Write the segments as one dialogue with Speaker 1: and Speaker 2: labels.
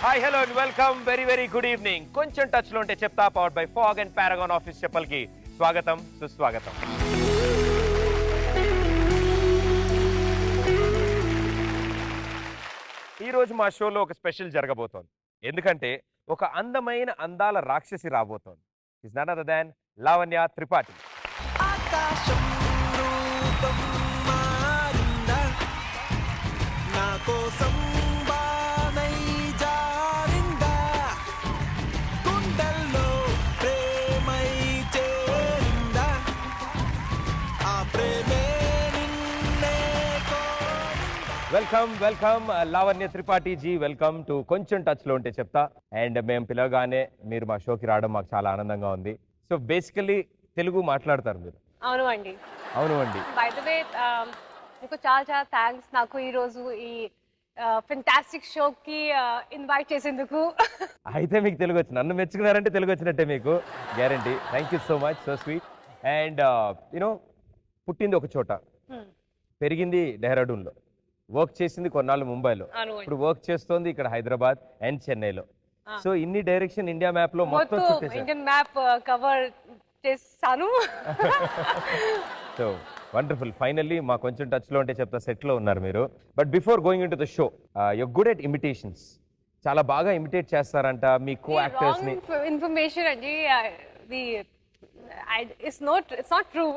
Speaker 1: Hi hello and welcome very good evening. కొంచెం touch లో ఉంటే చెప్తా powered by Fogg and Paragon office చెప్పల్కి స్వాగతం సుస్వాగతం. ఈ రోజు మా షోలో ఒక స్పెషల్ జరగబోతోంది. ఎందుకంటే ఒక అందమైన అందాల రాక్షసి రాబోతోంది. Is none other than Lavanya Tripathi. Welcome Lavanya Tripathi ji. Welcome to కొంచెం టచ్ లో ఉంటే చెప్తా. అండ్ మేము పిలవగానే మీరు మా షోకి రావడం మాకు చాలా ఆనందంగా ఉంది. సో బేసికలీ తెలుగు మాట్లాడతారు మీరు?
Speaker 2: అవును అండి. బై ద వే మీకు చాలా చాలా థ్యాంక్స్ నాకు ఈ రోజు ఈ ఫెంటాస్టిక్ షోకి ఇన్వైట్ చేసేందుకు.
Speaker 1: అయితే మీకు తెలుగు వచ్చి నన్ను మెచ్చుకున్నారంటే తెలుగు వచ్చినట్టే మీకు guarantee. Thank you so much, so sweet. And you know పుట్టింది ఒక చోట, పెరిగింది డెహ్రాడూన్లో, వర్క్ చేసింది కొన్నాళ్ళు ముంబైలో, ఇప్పుడు వర్క్ చేస్తోంది ఇక్కడ హైదరాబాద్ అండ్ చెన్నైలో. సో ఇన్ని డైరెక్షన్ ఇండియా మ్యాప్ లో మొత్తం
Speaker 2: ఇండియన్ మ్యాప్ కవర్ చేస్తాను.
Speaker 1: So wonderful. ఫైనల్లీ మా కొంచెం టచ్ లో ఉంటే చెప్తా సెట్ లో ఉన్నారు మీరు. But before going in to the show, your good at imitations. చాలా బాగా ఇమిటేట్ చేస్తారంట మీ కో యాక్టర్స్ ని.
Speaker 2: ఇన్ఫర్మేషన్ అండి, it's not true.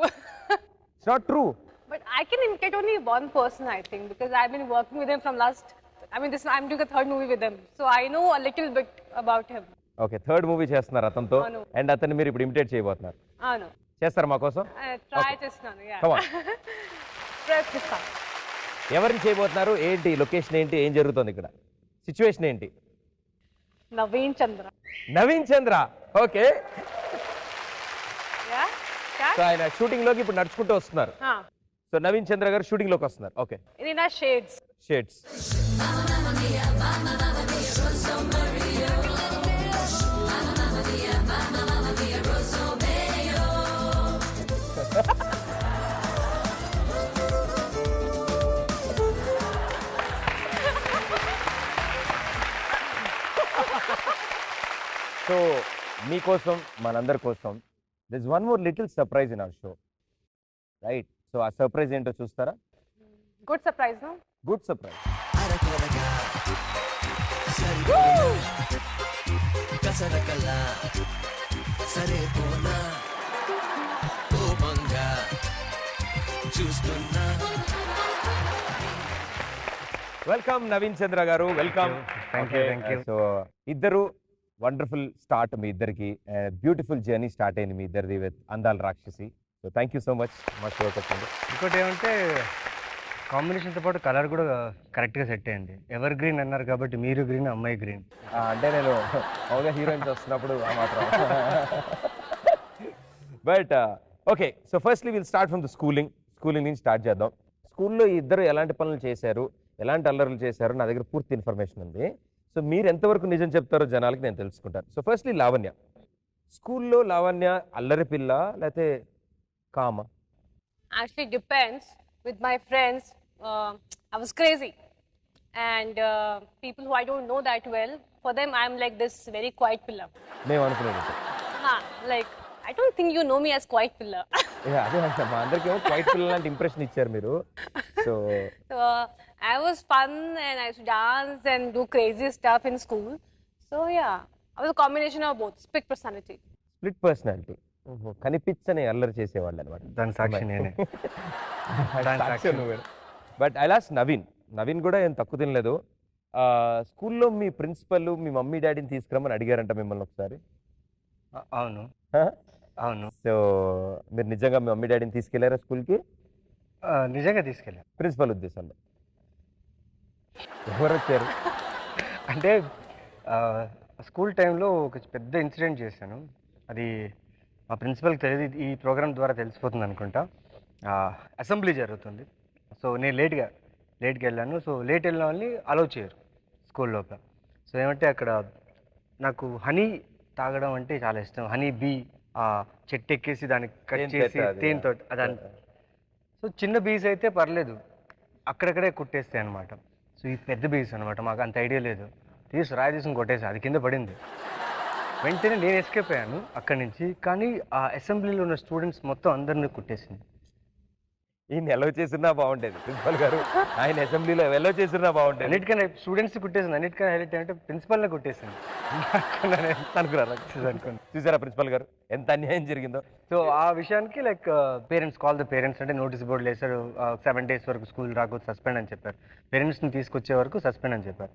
Speaker 1: It's not true.
Speaker 2: But I can imitate only one person, I think, because I've been working with him from I'm doing a third movie with him, so I know a little bit about him.
Speaker 1: Okay, third movie చేస్తున్నారు అతనితో, and అతన్ని మీరు ఇప్పుడు imitate చేయబోతున్నారు.
Speaker 2: అవును,
Speaker 1: చేస్తారా మా కోసం?
Speaker 2: ట్రై చేస్తున్నాను. ప్రయత్నిస్తాను.
Speaker 1: ఎవరిని చేయబోతున్నారు? ఏంటి లొకేషన్, ఏంటి, ఏం జరుగుతుంది ఇక్కడ, సిచ్యువేషన్ ఏంటి?
Speaker 2: నవీన్ చంద్ర. ఓకే,
Speaker 1: సో ఆయన షూటింగ్ లోకి ఇప్పుడు నడుచుకుంటూ వస్తున్నారు. సో నవీన్ చంద్ర గారు షూటింగ్ లోకి వస్తున్నారు. ఓకే,
Speaker 2: ఇది నా షేడ్స్.
Speaker 1: సో మీకోసం, మనందరి కోసం, there's one more little surprise in our show, right? So ఆ సర్ప్రైజ్ ఏంటో చూస్తారా?
Speaker 2: Good surprise.
Speaker 1: Good surprise. Welcome Naveen Chandra గారు, వెల్కమ్. సో ఇద్దరు వండర్ఫుల్ స్టార్ట్ మీ ఇద్దరికి, బ్యూటిఫుల్ జర్నీ స్టార్ట్ అయింది మీ ఇద్దరిది విత్ అందాల రాక్షసి. So thank you so much మా షో వచ్చింది.
Speaker 3: ఇంకోటి ఏమంటే కాంబినేషన్తో పాటు కలర్ కూడా కరెక్ట్గా సెట్ అయింది. ఎవర్ గ్రీన్ అన్నారు కాబట్టి మీరు గ్రీన్, అమ్మాయి గ్రీన్.
Speaker 1: అంటే నేను మామూలుగా హీరోయిన్స్ వస్తున్నప్పుడు మాత్రం. But okay, so firstly will start from the schooling నుంచి స్టార్ట్ చేద్దాం. స్కూల్లో ఇద్దరు ఎలాంటి పనులు చేశారు, ఎలాంటి అల్లర్లు చేశారు, నా దగ్గర పూర్తి ఇన్ఫర్మేషన్ ఉంది. సో మీరు ఎంతవరకు నిజం చెప్తారో జనాలకి నేను తెలుసుకుంటాను. సో ఫస్ట్లీ లావణ్య, స్కూల్లో లావణ్య అల్లరి పిల్ల లేకపోతే comma?
Speaker 2: Actually depends. With my friends, I was crazy, and people who I don't know that well, for them I'm like this very quiet pillar.
Speaker 1: మేము అనుకునేది
Speaker 2: like I don't think you know me as quiet pillar.
Speaker 1: అదే అంటే మా అందరికీ ఏమో quiet పిల్ల లాంటి impression ఇచ్చారు మీరు. So
Speaker 2: I was fun and I used to dance and do crazy stuff in school. So yeah, I was a combination of both. Split personality. కనిపించని అల్లరి చేసేవాళ్ళు అనమాట.
Speaker 3: దాని సాక్షి నేనే.
Speaker 1: బట్ ఐ లాస్ట్ నవీన్ కూడా ఏం తక్కువ తినలేదు. స్కూల్లో మీ ప్రిన్సిపల్ మీ మమ్మీ డాడీని తీసుకురమ్మని అడిగారంట మిమ్మల్ని ఒకసారి?
Speaker 3: అవును.
Speaker 1: సో మీరు నిజంగా మీ మమ్మీ డాడీని తీసుకెళ్లారా స్కూల్కి?
Speaker 3: నిజంగా తీసుకెళ్ళాను.
Speaker 1: ప్రిన్సిపల్ ఉద్దేశంలో ఎవరు వచ్చారు?
Speaker 3: అంటే స్కూల్ టైంలో ఒక పెద్ద ఇన్సిడెంట్ చేశాను. అది మా ప్రిన్సిపల్కి తెలియదు, ఈ ప్రోగ్రామ్ ద్వారా తెలిసిపోతుంది అనుకుంటా. అసెంబ్లీ జరుగుతుంది. సో నేను లేట్గా వెళ్ళాను. సో లేట్ వెళ్ళిన వాళ్ళని అలౌ చేయరు స్కూల్ లోపల. సో ఏమంటే అక్కడ నాకు హనీ తాగడం అంటే చాలా ఇష్టం. హనీ బీ చెట్టు ఎక్కేసి దాన్ని కట్ చేసి తేనెతో అదని. సో చిన్న బీస్ అయితే పర్లేదు, అక్కడక్కడే కుట్టేస్తాయి అనమాట. సో ఈ పెద్ద బీస్ అనమాట, మాకు అంత ఐడియా లేదు. రాయి తీసుకుని కొట్టేసి అది కింద పడింది. వెంటనే నేను ఎస్కేప్ అయ్యాను అక్కడి నుంచి. కానీ ఆ అసెంబ్లీలో ఉన్న స్టూడెంట్స్ మొత్తం అందరిని కుట్టేసింది.
Speaker 1: ఈయన ఎలా చేసినా బాగుండేది ప్రిన్సిపల్ గారు, ఆయన అసెంబ్లీలో ఎలా చేసినా బాగుండేది.
Speaker 3: అన్నిటికన్నా స్టూడెంట్స్ కుట్టేసింది, అన్నిటికన్నా హైలైట్ అంటే ప్రిన్సిపల్నే కుట్టేసింది.
Speaker 1: అనుకున్నారా? చూసారా ప్రిన్సిపల్ గారు ఎంత అన్యాయం జరిగిందో.
Speaker 3: సో ఆ విషయానికి like parents call the parents అంటే నోటీస్ బోర్డులు వేసారు. 7 days వరకు స్కూల్ రాకపోతే సస్పెండ్ అని చెప్పారు. పేరెంట్స్ని తీసుకొచ్చే వరకు సస్పెండ్ అని చెప్పారు.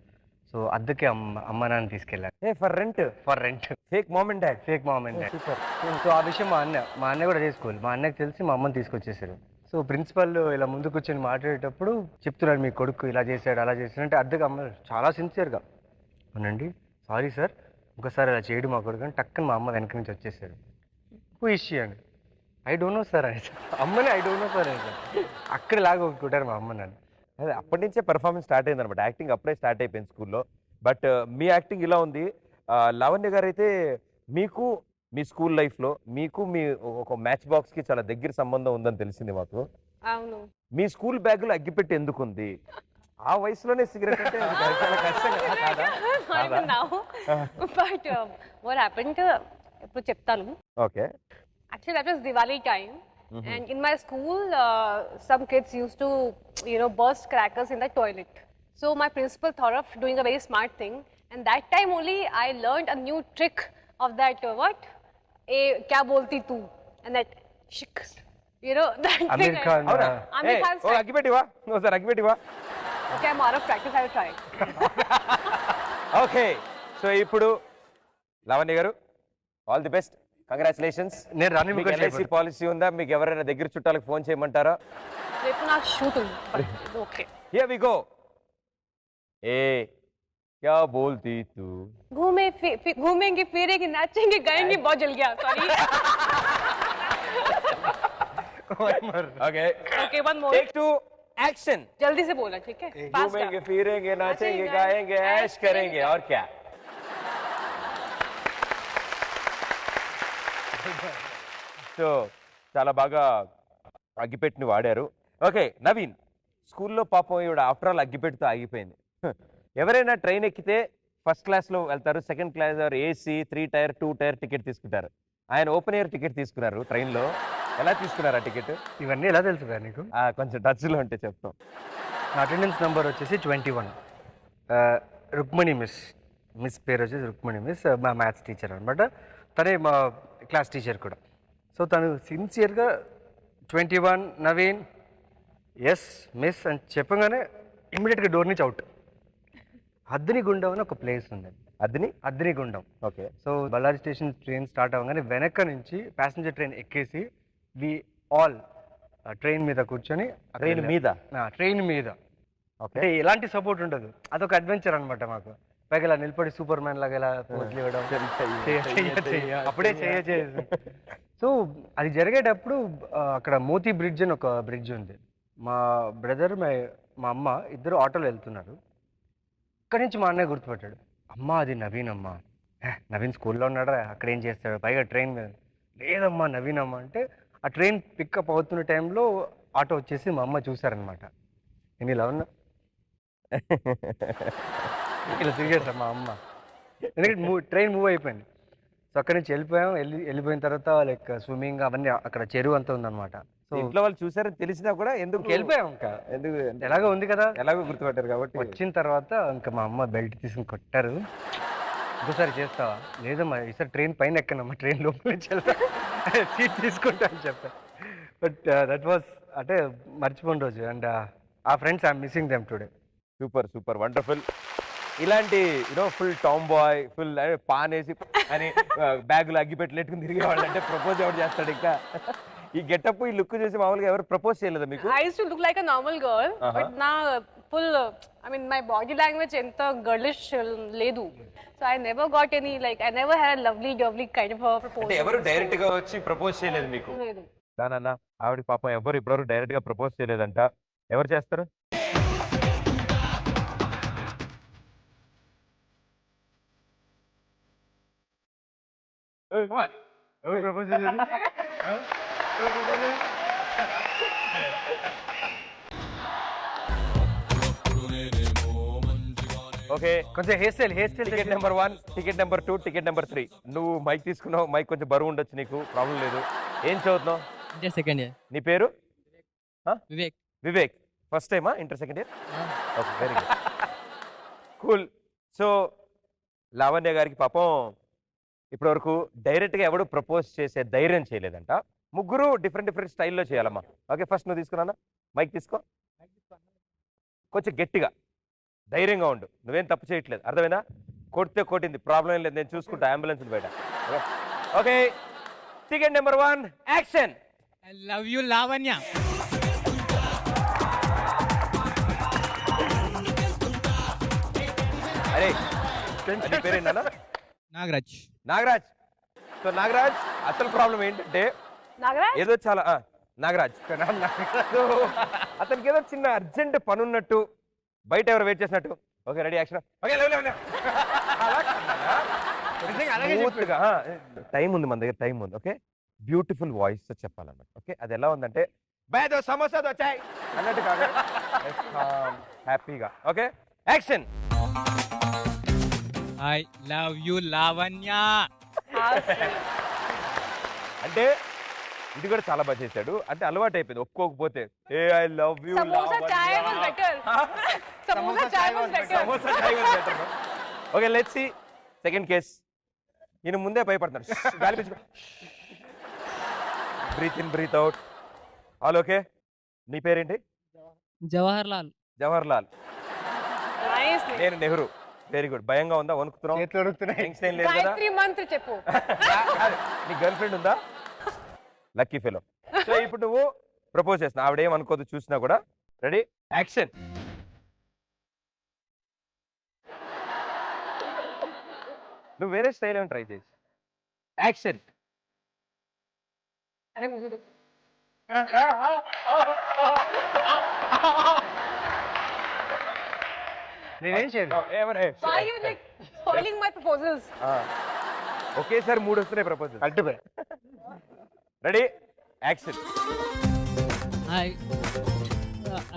Speaker 3: సో అద్దెకి అమ్మ నాన్న తీసుకెళ్ళారు.
Speaker 1: For rent fake mom and dad.
Speaker 3: Fake mom and dad. So ఆ విషయం మా అన్న కూడా చేసుకోవాలి. మా అన్నకి తెలిసి మా అమ్మని తీసుకొచ్చేసారు. సో ప్రిన్సిపల్ ఇలా ముందు కూర్చొని మాట్లాడేటప్పుడు చెప్తున్నాడు మీ కొడుకు ఇలా చేశాడు అలా చేశాడు అంటే అద్దెకి అమ్మ చాలా సిన్సియర్గా అవునండి సారీ సార్ ఒకసారి అలా చేయడు మా కొడుకు అని టక్కని మా అమ్మ వెనక నుంచి వచ్చేసాడు. హూ ఇస్ షీ అని ఐ డోంట్ నో సార్ అని అమ్మని ఐ డోంట్ నో సార్ అని సార్ అక్కడ లాగా కొట్టారు మా అమ్మ నన్ను.
Speaker 1: అదే అప్పటి నుంచే పెర్ఫార్మెన్స్ స్టార్ట్ అయింది అనమాట. యాక్టింగ్ అప్పుడే స్టార్ట్ అయిపోయింది స్కూల్లో. బట్ మీ యాక్టింగ్ ఇలా ఉంది. లావణ్య గారు అయితే మీకు మీ స్కూల్ లైఫ్లో మీకు మీ ఒక మ్యాచ్ బాక్స్కి చాలా దగ్గర సంబంధం ఉందని తెలిసింది మాకు.
Speaker 2: అవును.
Speaker 1: మీ స్కూల్ బ్యాగ్లో అగ్గిపెట్టి ఎందుకుంది? ఆ వయసులోనే సిగరెట్ అంటే చాలా కష్టం కదా?
Speaker 2: బట్ వాట్ హ్యాపెండ్ ఇప్పుడు చెప్తాను.
Speaker 1: Okay.
Speaker 2: Actually, that was Diwali time. And in my school, some kids used to, burst crackers in the toilet. So my principal thought of doing a very smart thing. And that time only, I learned a new trick of that, kya bolti tu? And that, shik. That
Speaker 3: Amir
Speaker 2: thing.
Speaker 3: Khan.
Speaker 2: Amir Khan's
Speaker 1: ఓ అగ్గిపెట్టివా? ఒకసారి అగ్గిపెట్టివా?
Speaker 2: Okay, I'm out of practice, I will try.
Speaker 1: Okay. So ఇప్పుడు లావణ్య గారు all the best, congratulations.
Speaker 3: నేను రాని
Speaker 1: మీకు LIC policy ఉందా? మీకు ఎవరైనా దగ్గర చుట్టాలకు ఫోన్ చేయమంటారా?
Speaker 2: రేపు నాకు షూట్ ఉంది. ఓకే.
Speaker 1: Here we go. ఏ क्या बोलती तू?
Speaker 2: घूमेंगे फिरेंगे नाचेंगे गाएंगे बहुत जल गया sorry.
Speaker 1: Okay
Speaker 2: okay one more.
Speaker 1: Take 2 action.
Speaker 2: जल्दी से बोलना ठीक है.
Speaker 1: घूमेंगे फिरेंगे नाचेंगे गाएंगे ऐश करेंगे और क्या. సో చాలా బాగా అగ్గిపెట్టిని వాడారు. ఓకే నవీన్, స్కూల్లో పాపం ఈవిడ ఆఫ్టర్ ఆల్ అగ్గిపెట్టుతో ఆగిపోయింది. ఎవరైనా ట్రైన్ ఎక్కితే ఫస్ట్ క్లాస్లో వెళ్తారు, second class AC 3 tier 2 tier ticket తీసుకుంటారు. ఆయన ఓపెన్ ఎయిర్ టికెట్ తీసుకున్నారు ట్రైన్లో. ఎలా తీసుకున్నారు ఆ టికెట్?
Speaker 3: ఇవన్నీ ఎలా తెలుసు నీకు?
Speaker 1: కొంచెం టచ్లో ఉంటే చెప్తాం.
Speaker 3: నా అటెండెన్స్ నెంబర్ వచ్చేసి 21. రుక్మణి మిస్ పేరు వచ్చేసి రుక్మణి మిస్, మా మ్యాథ్స్ టీచర్ అనమాట. తనే మా క్లాస్ టీచర్ కూడా. సో తను సిన్సియర్గా 21 నవీన్ ఎస్ మిస్ అని చెప్పగానే ఇమ్మీడియట్గా డోర్ నుంచి అవుట్. అద్దినిగుండం అని ఒక ప్లేస్ ఉంది. అద్దినిగుండం.
Speaker 1: Okay.
Speaker 3: So Ballari station train start అవ్వగానే వెనక నుంచి ప్యాసింజర్ ట్రైన్ ఎక్కేసి వి ఆల్ ట్రైన్ మీద కూర్చొని ట్రైన్ మీద అంటే ఎలాంటి సపోర్ట్ ఉండదు. అదొక అడ్వెంచర్ అనమాట మాకు. పైగా ఇలా నిలబడి సూపర్ మ్యాన్ లాగా ఇలా వదిలివ్వడం అప్పుడే చేయాలి. సో అది జరిగేటప్పుడు అక్కడ మోతీ బ్రిడ్జ్ అని ఒక బ్రిడ్జ్ ఉంది. మా బ్రదర్ మా అమ్మ ఇద్దరు ఆటోలో వెళ్తున్నారు. అక్కడి నుంచి మా అన్నయ్య గుర్తుపట్టాడు. అమ్మ అది నవీన్ అమ్మ. నవీన్ స్కూల్లో ఉన్నాడా, అక్కడ ఏం చేస్తాడు, పైగా ట్రైన్ మీద. లేదమ్మా నవీన్ అమ్మ అంటే ఆ ట్రైన్ పికప్ అవుతున్న టైంలో ఆటో వచ్చేసి మా అమ్మ చూసారనమాట. నేను ఇలా ఉన్నా ఇలా తిరిగేసా మా అమ్మ, ఎందుకంటే ట్రైన్ మూవ్ అయిపోయింది. సో అక్కడి నుంచి వెళ్ళిపోయిన తర్వాత లైక్ స్విమ్మింగ్ అవన్నీ అక్కడ చెరువు అంతా ఉందన్నమాట. సో
Speaker 1: ఇంట్లో వాళ్ళు చూసారని తెలిసినా కూడా ఎందుకు
Speaker 3: వెళ్ళిపోయాం, ఇంకా
Speaker 1: ఎందుకు
Speaker 3: ఎలాగో ఉంది కదా,
Speaker 1: ఎలాగో గుర్తుపట్టారు కాబట్టి.
Speaker 3: వచ్చిన తర్వాత ఇంకా మా అమ్మ బెల్ట్ తీసుకుని కొట్టారు. ఇంకోసారి చేస్తావా? లేదమ్మా ఈసారి ట్రైన్ పైన ఎక్కనమ్మా, ట్రైన్ లోపల నుంచి వెళ్తా, సీట్ తీసుకుంటా అని చెప్పా. బట్ దట్ వాస్ అంటే మర్చిపోయిన రోజు. అండ్ ఆ friends I'm missing them today.
Speaker 1: Super wonderful. ఇలాంటి ఫుల్ టామ్ బాయ్, ఫుల్ పాన్ వేసి అని బ్యాగులు అగ్గిపెట్టలేట్టుకుని తిరిగే వాళ్ళు అంటే ప్రపోజ్ ఎవరు చేస్తాడు? ఇంకా ఈ గెటప్ ఈ లుక్ చూసి మామూలుగా ఎవరు ప్రపోజ్ చేయలేదా మీకు?
Speaker 2: I used to look like a normal girl, but now full my body language ఎంత girlish లేదు. So I never got any I never had a lovely kind of a proposal.
Speaker 1: అంటే ఎవరు direct గా వచ్చి propose చేయలేదు మీకు?
Speaker 2: లేదు.
Speaker 1: దానన్నా ఆవిడ పాపం ఎవరు ఇప్పటివరకు డైరెక్ట్ గా ప్రపోజ్ చేయలేదంట. ఎవరు చేస్తారు? ఓకే,
Speaker 3: కొంచెం hair style
Speaker 1: ticket number 1, ticket number 2, ticket number 3. నువ్వు మైక్ తీసుకున్నావు, మైక్ కొంచెం బరువు ఉండొచ్చు, నీకు ప్రాబ్లం లేదు. ఏం చదువుతున్నావు?
Speaker 4: Inter second year.
Speaker 1: నీ పేరు?
Speaker 4: వివేక్.
Speaker 1: వివేక్. ఫస్ట్ టైమా inter second year? Okay, very good, cool. So Lavanya గారికి పాపం ఇప్పటివరకు డైరెక్ట్గా ఎవడు ప్రపోజ్ చేసే ధైర్యం చేయలేదంట. ముగ్గురు డిఫరెంట్ స్టైల్లో చేయాలమ్మా. ఓకే, ఫస్ట్ నువ్వు తీసుకున్నా, మైక్ తీసుకో, కొంచెం గట్టిగా ధైర్యంగా ఉండు, నువ్వేం తప్పు చేయట్లేదు, అర్థమైందా? కొడితే కొట్టింది, ప్రాబ్లం ఏం లేదు, నేను చూసుకుంటా అంబులెన్స్ బయట. Okay, ticket number 1, action.
Speaker 4: I love you Lavanya.
Speaker 1: అరే నీ పేరేంటన్నా?
Speaker 4: నాగరాజ్.
Speaker 1: నాగరాజ్. సో నాగరాజ్, అసలు ప్రాబ్లం ఏంటంటే
Speaker 2: Nagaraj?
Speaker 1: ఏదో చాలా నాగరాజ్ సో అతనికి ఏదో చిన్న అర్జెంట్ పని ఉన్నట్టు, బయట ఎవరు వెయిట్ చేసినట్టు. Okay, ready, action. Okay, time ఉంది, మన దగ్గర టైం ఉంది. ఓకే, బ్యూటిఫుల్ వాయిస్ తో చెప్పాలన్నమాట. ఓకే, అది ఎలా ఉందంటే బేదో సమోసాలు వచ్చాయి అన్నట్టు కాదు, హ్యాపీగా. Okay, action.
Speaker 4: I love you Lavanya.
Speaker 2: How sweet.
Speaker 1: అంటే ఇది కూడా చాలా బాగా చేశాడు, అంటే అలవాటు అయిపోయింది. ఒప్పుకోకపోతే ఏ I love you
Speaker 2: Samosa chai was better. Samosa chai was better.
Speaker 1: Samosa chai was better. Okay, let's see second case. ఈయన ముందే భయపడుతున్నాడు, గాలి పీల్చుకో, breathe in breathe out. All okay. నీ పేరేంటి?
Speaker 4: జవహర్ లాల్.
Speaker 1: జవహర్ లాల్.
Speaker 2: Nice.
Speaker 1: నేను నెహ్రూ. Very good. భయంగా ఉందా? వణుకుతున్నావు?
Speaker 3: చేతులు అడుగుతున్నాయి.
Speaker 1: టెన్షన్ ఏం లేదు కదా?
Speaker 2: Gayatri mantra చెప్పు.
Speaker 1: నీ గర్ల్ ఫ్రెండ్ ఉందా? Lucky fellow. సో ఇప్పుడు నువ్వు ప్రపోజ్ చేస్తున్నా, ఆవిడేం అనుకోదు చూసినా కూడా. Ready, action. నువ్వు వేరే స్టైల్ ఏమైనా ట్రై చేసి. యాక్షన్.
Speaker 3: నేనేం చేయను.
Speaker 2: Why are you like spoiling my proposals?
Speaker 1: ఒకేసారి 3 వస్తున్నాయి ప్రపోజల్.
Speaker 3: అడ్డుపై
Speaker 1: ready, action.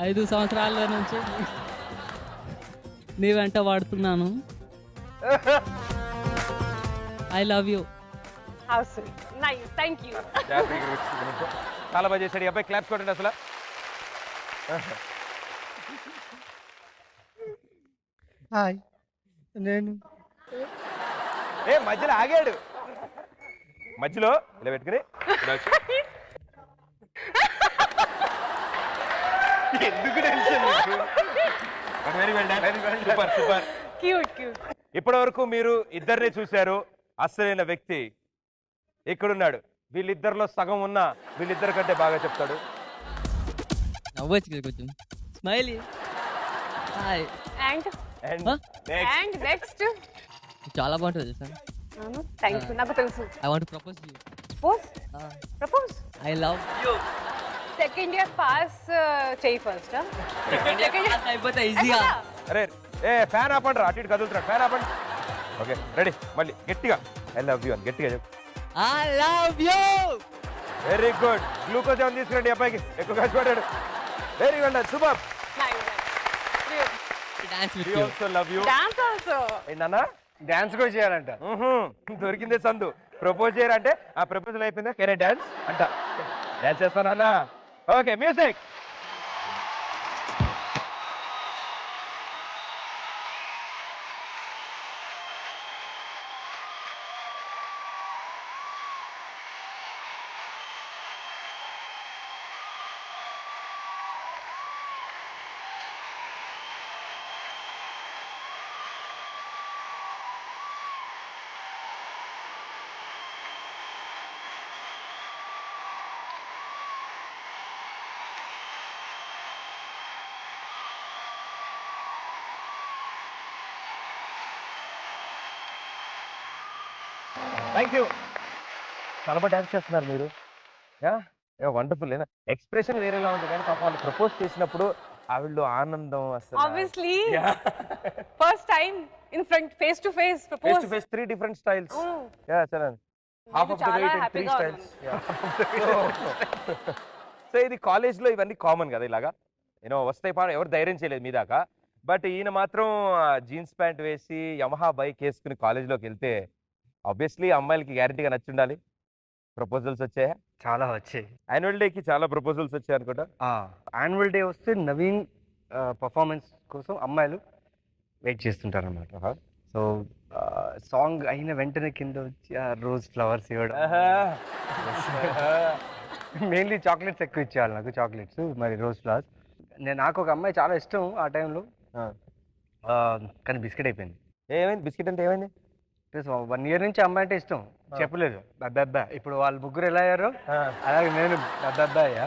Speaker 4: 5 సంవత్సరాల నుంచి నీ వెంట వాడుతున్నాను. I love you.
Speaker 2: How sweet. Nice. Thank you.
Speaker 1: చాలా బాగా చేశాడు ఈ అబ్బాయి. క్లాప్స్ కొట్టండి అసలు.
Speaker 3: హాయ్, నేను
Speaker 1: ఏ మధ్యలో ఆగాడు, మధ్యలో ఇలా పెట్టుకుని ఇలా వచ్చి. ఎందుకు టెన్షన్ నీకు? Very well done, super super.
Speaker 2: Cute, cute.
Speaker 1: ఇప్పటి వరకు మీరు ఇద్దరిని చూశారు. అసలైన వ్యక్తి ఇక్కడున్నాడు. వీళ్ళిద్దరిలో సగం ఉన్నా వీళ్ళిద్దరి కంటే బాగా చెప్తాడు.
Speaker 4: నవ్వచ్చు కదా కొంచెం. Smiley. Hi.
Speaker 2: And
Speaker 1: And
Speaker 4: Huh?
Speaker 1: next.
Speaker 2: and next.
Speaker 4: చాలా బాగుంటుంది సార్.
Speaker 2: Thank you. నాకు తెలుసు.
Speaker 4: I want propose you.
Speaker 2: Propose. Propose.
Speaker 4: I love you.
Speaker 2: Second year pass చేయి first. Second year
Speaker 4: అయిపోతే ఈజీగా.
Speaker 1: అరే ఏ ఫ్యాన్ ఆపండి రా, అటు ఇటు కదులుతున్నాడు. ఫ్యాన్ ఆపండి. Okay, ready. మళ్ళీ గట్టిగా ఐ లవ్ యూ అని గట్టిగా చెప్పు.
Speaker 4: I love you.
Speaker 1: Very good. Glucose ఏమైనా తీసుకురండి ఈ అబ్బాయికి, ఎక్కువ కష్టపడ్డాడు. Very good, super.
Speaker 2: Nice.
Speaker 4: Dance with
Speaker 1: We
Speaker 4: you.
Speaker 1: also love you.
Speaker 2: Dance also.
Speaker 1: ఏంటన్నా?
Speaker 3: డాన్స్ కూడా చేయాలంట.
Speaker 1: దొరికిందే సందు. ప్రపోజ్ చేయరంటే ఆ ప్రపోజల్ అయిపోయిందా, కెన్ ఐ డాన్స్ అంట. డాన్స్ చేస్తానన్నా. Okay, music. Thank you. చాలా బాగా డాన్స్ చేస్తున్నారు మీరు. వండర్ఫుల్. ఎక్స్ప్రెషన్ వేరేలా ఉంది కానీ పాపం వాళ్ళు ప్రపోజ్ చేసినప్పుడు ఆవిడలో ఆనందం అసలు.
Speaker 2: Obviously. First time in front, face to face
Speaker 1: face
Speaker 2: propose.
Speaker 1: To face 3 different styles.
Speaker 2: Oh.
Speaker 1: సరే, హాఫ్ ఆఫ్ ద
Speaker 2: చాలా
Speaker 1: వెయిట్ ఇన్ 3
Speaker 2: హ్యాపీగా
Speaker 1: styles. సో ఇది కాలేజ్ లో ఇవన్నీ కామన్ కదా, ఇలాగా వస్తాయి. ఎవరు ధైర్యం చేయలేదు మీ దాకా. బట్ ఈయన మాత్రం జీన్స్ ప్యాంట్ వేసి యమహా బైక్ వేసుకుని కాలేజ్లోకి వెళ్తే ఆబ్వియస్లీ అమ్మాయిలకి గ్యారంటీగా నచ్చి ఉండాలి. ప్రపోజల్స్ వచ్చాయా?
Speaker 3: చాలా వచ్చాయి.
Speaker 1: యాన్యువల్ డేకి చాలా ప్రపోజల్స్ వచ్చాయి అనుకుంటా.
Speaker 3: యాన్యువల్ డే వస్తే నవీన్ పర్ఫార్మెన్స్ కోసం అమ్మాయిలు వెయిట్ చేస్తుంటారు అనమాట. సో సాంగ్ అయిన వెంటనే కింద వచ్చి రోజ్ ఫ్లవర్స్ ఇవ్వడం, మెయిన్లీ చాక్లెట్స్ ఎక్కువ ఇచ్చేవాళ్ళు నాకు, చాక్లెట్స్ మరి రోజ్ ఫ్లవర్స్. నాకు ఒక అమ్మాయి చాలా ఇష్టం ఆ టైంలో, కానీ బిస్కెట్ అయిపోయింది.
Speaker 1: ఏమైంది బిస్కెట్ అంటే ఏమైంది?
Speaker 3: 1 year నుంచి అమ్మాయి అంటే ఇష్టం, చెప్పలేదు అబ్బాబ్బా. ఇప్పుడు వాళ్ళు ముగ్గురు ఎలా అయ్యారో అలాగే నేను అబ్బాబ్బా అయ్యా.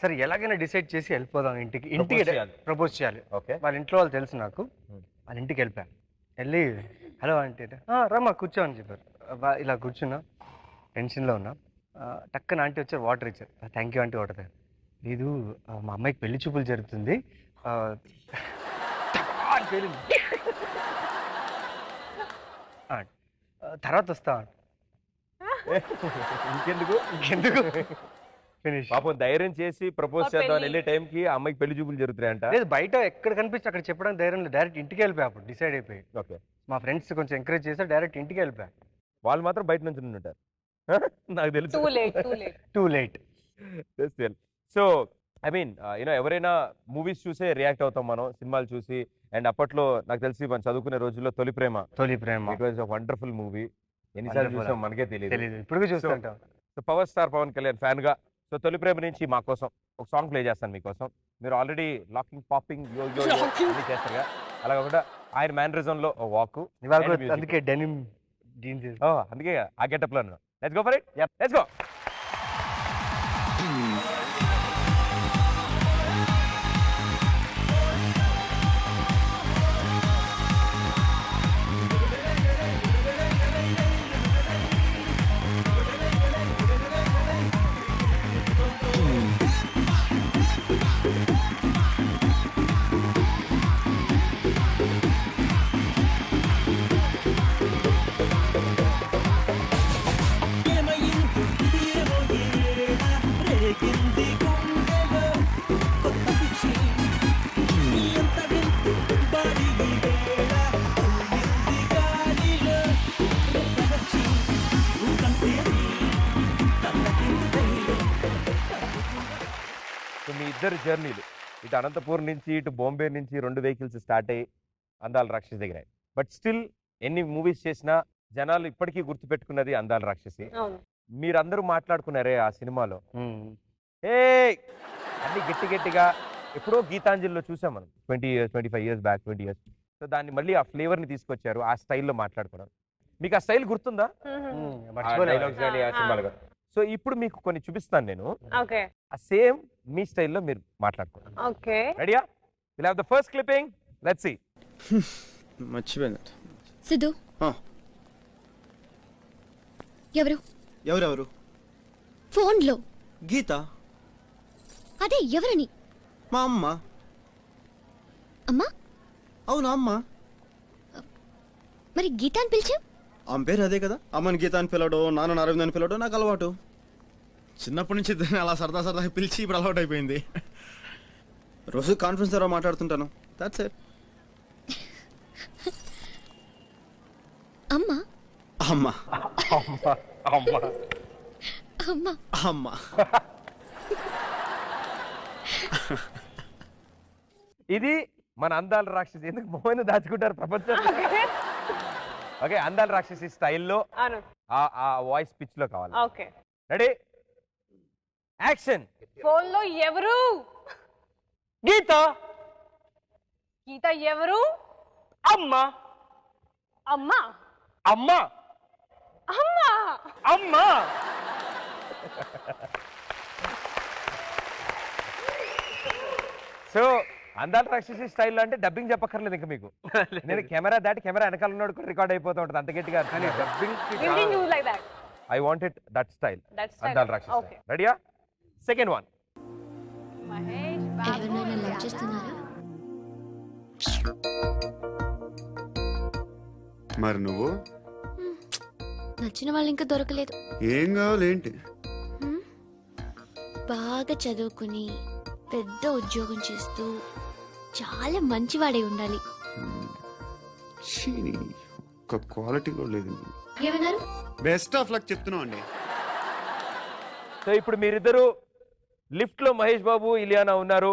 Speaker 3: సరే ఎలాగైనా డిసైడ్ చేసి వెళ్ళిపోదాం ఇంటికి ప్రపోజ్ చేయాలి.
Speaker 1: ఓకే,
Speaker 3: వాళ్ళ ఇంట్లో వాళ్ళు తెలుసు నాకు. వాళ్ళ ఇంటికి వెళ్ళిపోయాను. వెళ్ళి హలో అంటే రమ్మా కూర్చో అని చెప్పారు. ఇలా కూర్చున్నా, టెన్షన్లో ఉన్నా. టక్కన ఆంటీ వచ్చారు, వాటర్ ఇచ్చారు. Thank you aunty water. లేదు మా అమ్మాయికి పెళ్లి చూపులు జరుగుతుంది, తర్వాత వస్తా. ఇంకెందుకు ఫినిష్.
Speaker 1: పాపం ధైర్యం చేసి ప్రపోజ్ చేద్దాం వెళ్ళే టైంకి అమ్మాయికి పెళ్లి చూపులు జరుగుతాయంట.
Speaker 3: లేదు బయట ఎక్కడ కనిపిస్తే అక్కడ చెప్పడానికి ధైర్యం లేదు. డైరెక్ట్ ఇంటికి వెళ్ళిపోయా. అప్పుడు డిసైడ్ అయిపోయి
Speaker 1: ఓకే,
Speaker 3: మా ఫ్రెండ్స్ కొంచెం ఎంకరేజ్ చేస్తే డైరెక్ట్ ఇంటికి వెళ్ళిపోయా.
Speaker 1: వాళ్ళు మాత్రం బయట నుంచి ఉంటారు. నాకు తెలుసు.
Speaker 2: Too late.
Speaker 1: So I mean ఎవరైనా మూవీస్ చూసే రియాక్ట్ అవుతాం మనం, సినిమాలు చూసి. అండ్ అప్పట్లో నాకు తెలిసి మనం చదువుకునే రోజుల్లో Tholi Prema it was wonderful movie. ఎన్నిసార్లు చూసాం మనకే తెలియదు,
Speaker 3: ఇప్పుడు చూస్తుంటాం.
Speaker 1: So power star Pawan Kalyan fan గా సో తొలి ప్రేమ నుంచి మా కోసం ఒక సాంగ్ ప్లే చేస్తాను మీకోసం. మీరు ఆల్రెడీ లాకింగ్ పాపింగ్ యో యో అన్ని చేస్తారుగా, అలా కాకుండా ఆయన మేనరిజం లో వాక్.
Speaker 3: అందుకే డెనిమ్ జీన్స్,
Speaker 1: అందుకే ఆ గెటప్ లో. Let's go for it. Let's go. మీ ఇద్దరు జర్నీలు ఇటు అనంతపూర్ నుంచి ఇటు బాంబే నుంచి 2 వెహికల్స్ స్టార్ట్ అయ్యి అందాల రాక్షసి దగ్గర. బట్ స్టిల్ ఎన్ని మూవీస్ చేసినా జనాలు ఇప్పటికీ గుర్తుపెట్టుకున్నది అందాల రాక్షసి. మీరందరూ మాట్లాడుకున్నారే ఆ సినిమాలో, అన్ని గట్టిగా ఎప్పుడో గీతాంజలిలో చూసాం మనం 25 years బ్యాక్, 20 years. సో దాన్ని మళ్ళీ ఆ ఫ్లేవర్ ని తీసుకొచ్చారు, ఆ స్టైల్లో మాట్లాడుకున్నారు. మీకు ఆ స్టైల్ గుర్తుందా? డైలాగ్స్ కానీ ఆ సినిమాలు కానీ. సో ఇప్పుడు మీకు కొన్ని చూపిస్తాను నేను, ఆ సేమ్ మీ స్టైల్లో మీరు మాట్లాడుకోండి.
Speaker 2: ఓకే,
Speaker 1: రెడీయా? Will have the first clipping. Let's see.
Speaker 5: మర్చిపోయింది.
Speaker 6: సిద్ధు,
Speaker 5: ఎవరెవరు?
Speaker 6: ఫోన్లో
Speaker 5: గీత.
Speaker 6: అదే ఎవరని?
Speaker 5: మా అమ్మ.
Speaker 6: అమ్మా?
Speaker 5: అవునా అమ్మ.
Speaker 6: మరి గీత అని పిలిచావు?
Speaker 5: ఆమె పేరు అదే కదా, అమ్మని గీత అని పిలవడం, నాన్న అరవింద్ అని పిలవడం నాకు అలవాటు. చిన్నప్పటి నుంచి దాన్ని అలా సరదా పిలిచి ఇప్పుడు అలవాటు అయిపోయింది. రోజు కాన్ఫరెన్స్ ద్వారా మాట్లాడుతుంటాను. That's it.
Speaker 6: అమ్మా
Speaker 5: అమ్మ
Speaker 3: అమ్మ
Speaker 6: అమ్మా
Speaker 5: అమ్మ.
Speaker 1: ఇది మన అందాల రాక్షసి. ఎందుకు మొహం దాచుకుంటారు ప్రపంచం? ఓకే, అందాల రాక్షసి స్టైల్లో ఆ వాయిస్ పిచ్ లో కావాలి.
Speaker 2: Okay,
Speaker 1: ready, action.
Speaker 2: ఫోన్ లో ఎవరు?
Speaker 3: గీత.
Speaker 2: గీత ఎవరు?
Speaker 3: అమ్మా.
Speaker 2: అమ్మా.
Speaker 3: అమ్మా.
Speaker 2: అమ్మా.
Speaker 3: అమ్మా.
Speaker 1: సో అందాల రాక్షసి స్టైల్లో అంటే డబ్బింగ్ చెప్పక్కర్లేదు ఇంకా మీకు. నేను కెమెరా దాటి కెమెరా వెనకాల ఉన్నాడు కూడా రికార్డ్ అయిపోతూ ఉంటుంది అంత గట్టిగా. I want it that style, అందాల రాక్షసి. రెడీయా? Second one.
Speaker 6: ఎవరినైనా లవ్ చేస్తున్నారా?
Speaker 7: మరి నువ్వు?
Speaker 6: నచ్చిన వాళ్ళు ఇంకా దొరకలేదు.
Speaker 7: ఏం కావాలి ఏంటి?
Speaker 6: బాగా చదువుకుని పెద్ద ఉద్యోగం చేస్తూ చాలా మంచివాడే ఉండాలి.
Speaker 7: ఛీ, ఒక్క క్వాలిటీ కూడా లేదు.
Speaker 6: ఏమన్నారు?
Speaker 7: బెస్ట్ ఆఫ్ లక్ చెప్తున్నాం అండి.
Speaker 1: సో ఇప్పుడు మీరిద్దరు లిఫ్ట్ లో మహేష్ బాబు ఇలియానా ఉన్నారు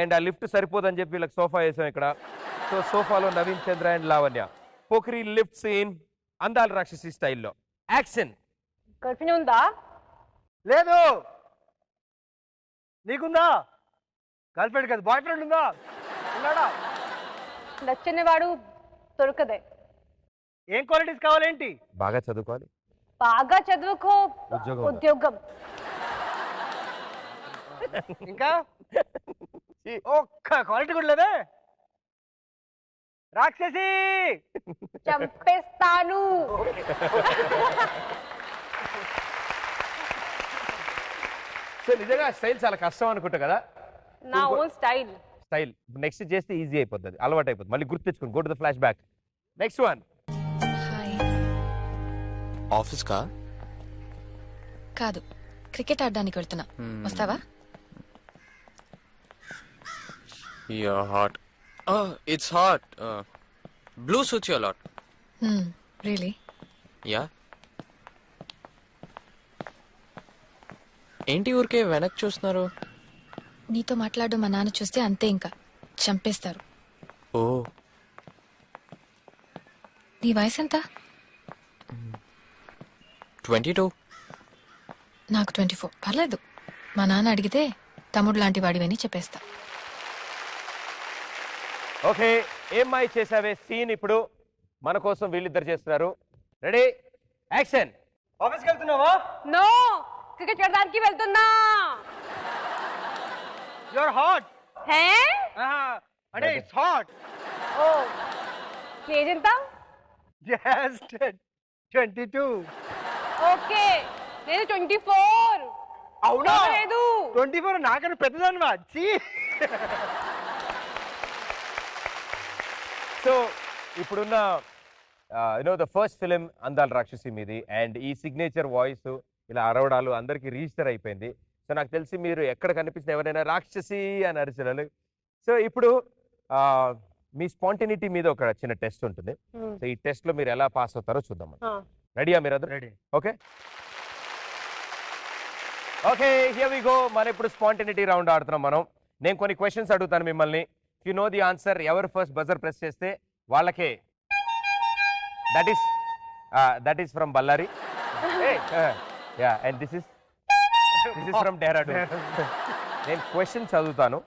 Speaker 1: అండ్ ఆ లిఫ్ట్ సరిపోదని చెప్పి వీళ్ళకి సోఫా వేసాం ఇక్కడ. సో సోఫాలో నవీన్ చంద్ర అండ్ లావణ్య. పోఖ్రీ లిఫ్ట్ సీన్ అందాల రాక్షసి స్టైల్లో. యాక్షన్.
Speaker 2: గర్ల్ఫ్రెండ్ ఉందా?
Speaker 3: లేదు. నీకుందా? గర్ల్ ఫ్రెండ్ కదా, బాయ్ ఫ్రెండ్ ఉందా? ఉన్నాడా?
Speaker 2: నచ్చని వాడు దొరకదే.
Speaker 3: ఏం క్వాలిటీస్ కావాలేంటి?
Speaker 1: బాగా చదువుకోవాలి.
Speaker 2: బాగా చదువుకో,
Speaker 1: ఉద్యోగం.
Speaker 2: ఉద్యోగం.
Speaker 3: ఇంకా ఒక్క క్వాలిటీ కూడా లేదే. రాక్షసి
Speaker 2: చంపేస్తాను.
Speaker 1: సో నిజంగా స్టైల్ చాలా కష్టం అనుకుంటా కదా.
Speaker 2: నా ఓన్ స్టైల్.
Speaker 1: స్టైల్ నెక్స్ట్ చేస్తే ఈజీ అయిపోతుంది, అలవాటు అయిపోతుంది. మళ్ళీ గుర్తు తెచ్చుకోండి. Go to the flash back. Next one.
Speaker 8: Office కా?
Speaker 9: కాదు, క్రికెట్ ఆడడానికి వెళ్తున్నా. వస్తావా?
Speaker 8: Yeah hot. It's hot. Blue suits you lot.
Speaker 9: Really?
Speaker 8: Yeah. ఏంటి ఊరికే వెనక్కి చూస్తున్నారు?
Speaker 9: నీతో మాట్లాడడం మా నాన్న చూస్తే అంతే, ఇంకా చంపేస్తారు.
Speaker 8: ఓ,
Speaker 9: నీ వయసు ఎంత?
Speaker 8: 22.
Speaker 9: నాకు 24. పర్లేదు, మా నాన్న అడిగితే తమ్ముడు లాంటి వాడివని చెప్పేస్తా.
Speaker 1: ఓకే, ఏం మాయ చేసావే సీన్ ఇప్పుడు మన కోసం వీళ్ళిద్దరు చేస్తున్నారు. Ready, action.
Speaker 3: ఆఫీస్కి వెళ్తున్నావా?
Speaker 2: నో, క్రికెట్ ఆడడానికి వెళ్తున్నా.
Speaker 3: You are hot.
Speaker 2: హే?
Speaker 3: అంటే ఇట్స్ హాట్.
Speaker 2: ఓ, ఏజ్ ఎంత?
Speaker 3: జస్ట్ 22.
Speaker 2: ఓకే, నేను 24.
Speaker 3: అవునా?
Speaker 2: లేదు.
Speaker 3: 24 నాకన్నా పెద్దదానివా? చీ.
Speaker 1: సో ఇప్పుడున్న ద ఫస్ట్ ఫిలిం అందాల రాక్షసి మీది అండ్ ఈ సిగ్నేచర్ వాయిస్ ఇలా అరవడాలు అందరికీ రిజిస్టర్ అయిపోయింది. సో నాకు తెలిసి మీరు ఎక్కడ కనిపించిన ఎవరైనా రాక్షసి అని అరిచడాలు. సో ఇప్పుడు మీ స్పాంటినిటీ మీద ఒక చిన్న టెస్ట్ ఉంటుంది. సో ఈ టెస్ట్ లో మీరు ఎలా పాస్ అవుతారో చూద్దాం. రెడీయా మీరందరూ?
Speaker 3: Ready.
Speaker 1: Okay okay, here we go. మనం ఇప్పుడు స్పాంటినిటీ రౌండ్ ఆడుతున్నాం మనం. నేను కొన్ని క్వశ్చన్స్ అడుగుతాను మిమ్మల్ని. You know the answer. ఎవరు ఫస్ట్ బజర్ ప్రెస్ చేస్తే వాళ్ళకే. That is from Bellary. Yeah, and this is from Dehradun. నేను క్వశ్చన్ చదువుతాను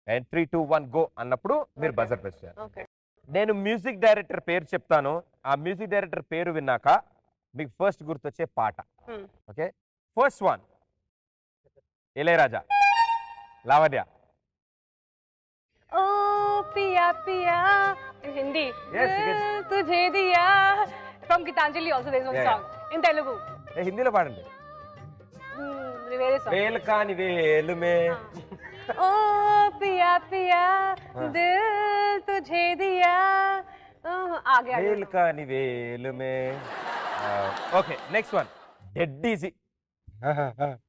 Speaker 1: అండ్ 3, 2, 1 గో అన్నప్పుడు మీరు బజర్ ప్రెస్ చేయాలి. నేను మ్యూజిక్ డైరెక్టర్ పేరు చెప్తాను. ఆ మ్యూజిక్ డైరెక్టర్ పేరు విన్నాక మీకు ఫస్ట్ గుర్తొచ్చే పాట. Okay, first one Ilaiyaraaja. Lavanya.
Speaker 2: ओ पिया पिया in Hindi.
Speaker 1: Yes, yes.
Speaker 2: तुझे दिया from Gitanjali also there is one
Speaker 1: Yeah,
Speaker 2: song in Telugu.
Speaker 1: హిందీలో పాడండి.
Speaker 2: వేరే song.
Speaker 1: వేలు కాని వేలు మే.
Speaker 2: ओ पिया पिया दिल तुझे दिया. आगे आगे.
Speaker 1: వేలు కాని వేలు మే. Okay, next one dead easy.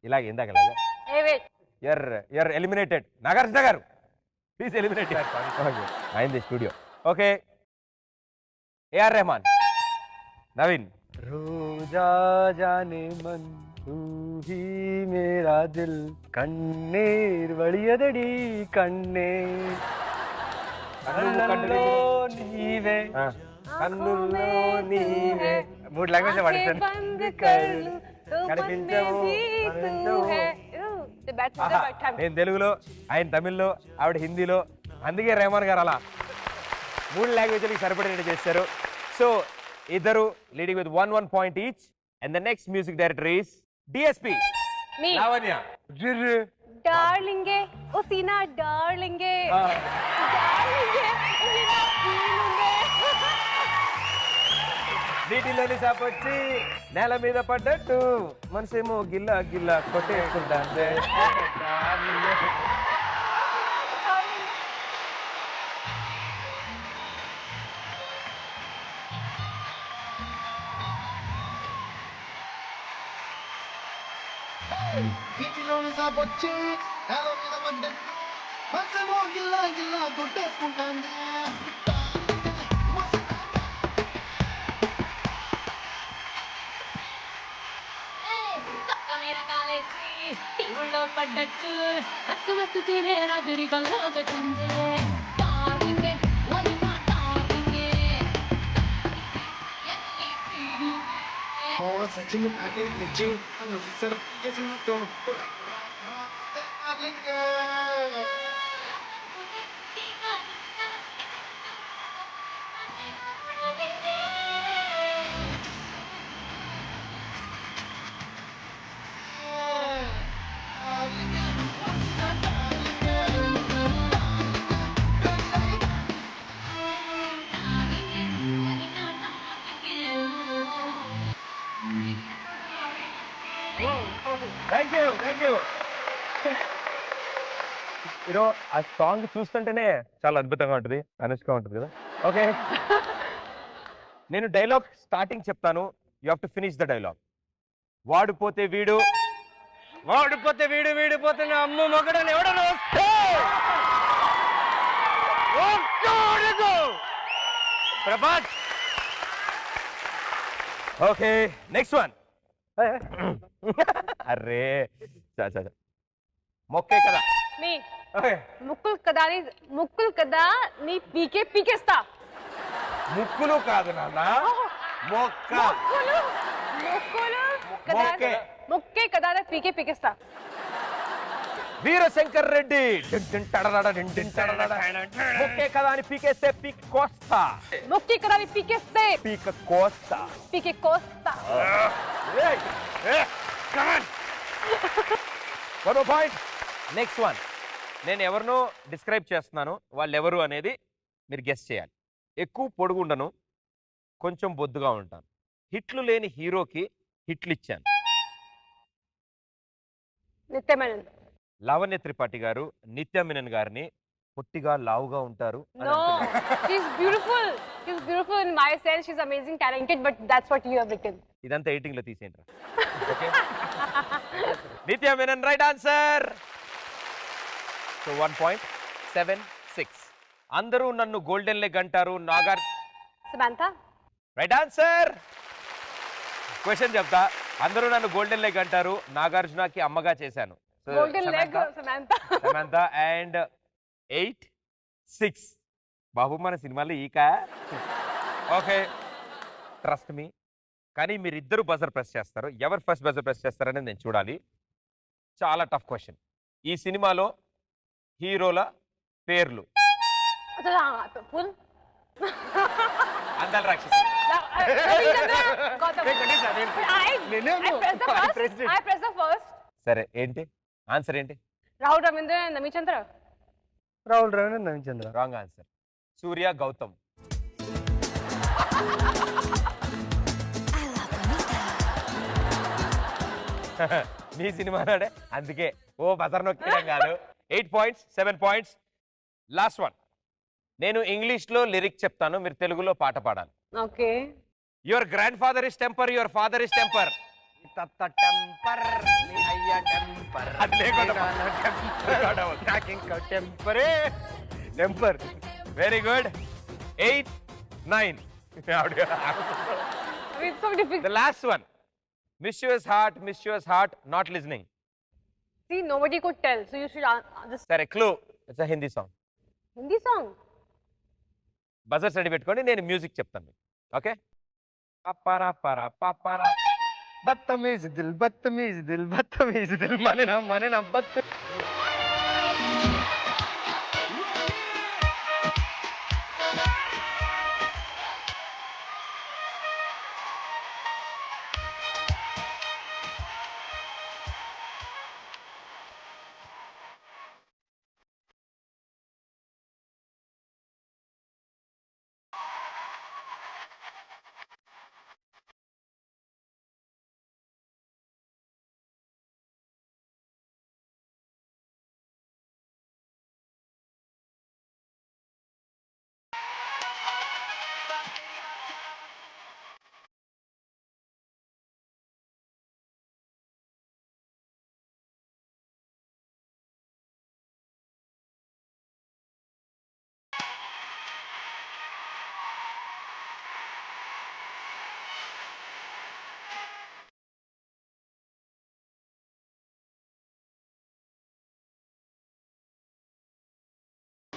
Speaker 1: ఇలాగ ఇందాకలాగా.
Speaker 2: Hey wait.
Speaker 1: You're eliminated. Nagarjuna గారు ప్లీజ్ ఎలిమినేట్. అయింది studio. Okay, A R Rahman. Naveen.
Speaker 3: Roja జానే మన్ తూ హీ మేరా దిల్ కన్నీర్ వడియదడి కన్నే కన్నుల్లో నీవే కన్నుల్లో నీవే. 3 లాంగ్వేజ్
Speaker 2: आंखें बंद कर लूं तो मन में
Speaker 1: కనిపించవు,
Speaker 2: भी तू है. The best is the right time.
Speaker 1: నేను తెలుగులో, ఆయన తమిళ్లో, ఆవిడ హిందీలో. అందుకే రెహమాన్ గారు అలా 3 లాంగ్వేజ్లకి సరిపడేటట్టు చేశారు. సో ఇద్దరు leading with 1 point each. And the next music director is DSP
Speaker 2: Me.
Speaker 1: Lavanya.
Speaker 2: Darling, ओ सीना darling, darling, उसीना फीलूंगे.
Speaker 1: నీటిలోని సాపొచ్చి నేల మీద పడ్డట్టు మనసేమో గిల్లా గిల్లా కొట్టేసుకుంటా. థ్యాంక్ యూ ఈరో ఆ సాంగ్ చూస్తుంటేనే చాలా అద్భుతంగా ఉంటుంది, అనుష్గా ఉంటుంది కదా. ఓకే, నేను డైలాగ్ స్టార్టింగ్ చెప్తాను, you have to finish the dialogue. వాడిపోతే వీడు, వాడిపోతే వీడు, వీడిపోతే నా అమ్మ మగడని ఎవడని వస్తే ప్రభాస్. Okay, next one. అరే చా చా మొక్కే కదా.
Speaker 2: Me.
Speaker 1: ఓకే,
Speaker 2: ముక్కులు కదా నీ పీకేస్తా.
Speaker 1: ముక్కులు కాదు నాన్న, మొక్క. మొక్కే.
Speaker 2: ముక్కే కదా పీకేస్తా.
Speaker 1: వీరశంకర్ రెడ్డి మొక్కే కదా అని పీకేస్తే పీక్ కోస్తా.
Speaker 2: ముక్కే కదా పీకేస్తే
Speaker 1: పీక కోస్తా.
Speaker 2: పీకే కోస్తా.
Speaker 1: పాయింట్. Next one. నేను ఎవరినో డిస్క్రైబ్ చేస్తున్నాను, వాళ్ళు ఎవరు అనేది మీరు గెస్ చేయాలి. ఎక్కువ పొడుగుండను, కొంచెం బొద్దుగా ఉంటాను. హిట్లు లేని హీరోకి హిట్లు ఇచ్చాను.
Speaker 2: నిత్యమేనన్.
Speaker 1: లావణ్య త్రిపాఠి గారు నిత్య మీనన్ గారిని పొట్టిగా లావుగా ఉంటారు అని
Speaker 2: No,
Speaker 1: అంటున్నారు.
Speaker 2: she's beautiful. She's beautiful in my sense. She's amazing, talented, but that's what you have written.
Speaker 1: ఇదంతా ఎయిటింగ్ లో తీసేయండి. Nithya Menen right answer. So 1 point. 7, 6. అందరూ నన్ను గోల్డెన్ లెగ్ అంటారు. నాగార్
Speaker 2: Samantha.
Speaker 1: Right answer. క్వశ్చన్ చెప్తా. అందరూ నన్ను గోల్డెన్ లెగ్ అంటారు, నాగార్జునకి అమ్మగా చేశాను.
Speaker 2: Golden leg. Samantha.
Speaker 1: Samantha. And 8, 6. బాబు మన సినిమాలో ఈక. Okay, trust me. కానీ మీరిద్దరు బజర్ ప్రెస్ చేస్తారు. ఎవరు ఫస్ట్ బజర్ ప్రెస్ చేస్తారనేది నేను చూడాలి. చాలా టఫ్ క్వశ్చన్. ఈ సినిమాలో హీరోల పేర్లు.
Speaker 2: Full.
Speaker 1: అందరు రాక్షసి.
Speaker 2: I press the first.
Speaker 1: సరే, ఏంటి ఆన్సర్ ఏంటి?
Speaker 2: Rahul Ravindran and Nami Chandra.
Speaker 3: Rahul Ravindra Naveen
Speaker 1: wrong answer. Surya Gautham. మీ సినిమా నాడే, అందుకే ఓ బజర్ నొక్కడం కాదు. 8 points, 7 points. Last one. నేను ఇంగ్లీష్ లో లిరిక్ చెప్తాను, మీరు తెలుగులో పాట పాడాలి.
Speaker 2: Okay.
Speaker 1: Your grand father is temper, your father is temper.
Speaker 3: Temper.
Speaker 1: Very good. 8, 9.
Speaker 2: It's so difficult.
Speaker 1: The last one. Mischievous heart, not listening.
Speaker 2: See, nobody could tell, so you should just
Speaker 1: సరే, clue. It's a Hindi song.
Speaker 2: Hindi song.
Speaker 1: Buzzers ready పెట్టుకోండి, నేను music చెప్తాను. Okay. పప్పరా పరా పప్పరా
Speaker 3: బత్తమీజ్ దిల్ మనే నా బత్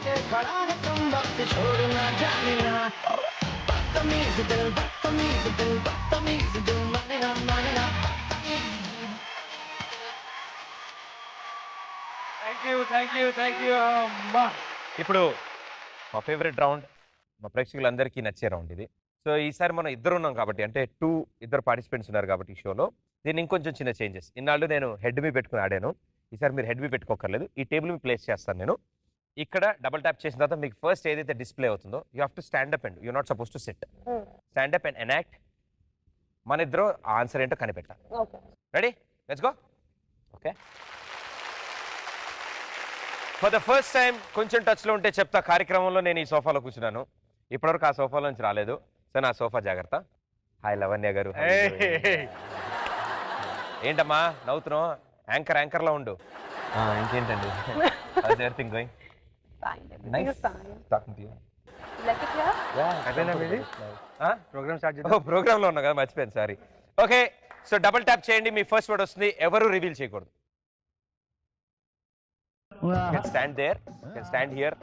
Speaker 1: ఇప్పుడు మా favourite round, మా ప్రేక్షకులందరికీ నచ్చే రౌండ్ ఇది. సో ఈసారి మనం ఇద్దరు ఉన్నాం కాబట్టి, అంటే ఇద్దరు పార్టిసిపెంట్స్ ఉన్నారు కాబట్టి ఈ షోలో దీన్ని ఇంకొంచెం చిన్న చేంజెస్. ఇన్నాళ్ళు నేను హెడ్ మీ పెట్టుకుని ఆడాను, ఈసారి మీరు హెడ్ మీ పెట్టుకోకర్లేదు. ఈ టేబుల్ మీ ప్లేస్ చేస్తాను నేను. ఇక్కడ డబుల్ ట్యాప్ చేసిన తర్వాత మీకు ఫస్ట్ ఏదైతే డిస్ప్లే అవుతుందో you have to stand up and you not suppose to SIT. Stand up and enact. మన ఇద్దరు ఆన్సర్ ఏంటో కనిపెట్టాలి. Ready? Let's go. Okay, for the first time కొంచెం టచ్లో ఉంటే చెప్తా కార్యక్రమంలో నేను ఈ సోఫాలో కూర్చున్నాను. ఇప్పటివరకు ఆ సోఫాలో నుంచి రాలేదు. సో నా సోఫా జాగ్రత్త. హాయ్ లవణ్య గారు. ఏంటమ్మా నవ్వుతున్నావు? యాంకర్లా ఉండు. ఇంకేంటండి? ప్రోగ్రామ్ లో ఉన్నా కదా, మర్చిపోయాను, sorry. Okay, so double tap చేయండి, మీ ఫస్ట్ వర్డ్ వస్తుంది. ఎవరు రివీల్ చేయకూడదు. Stand there, stand here.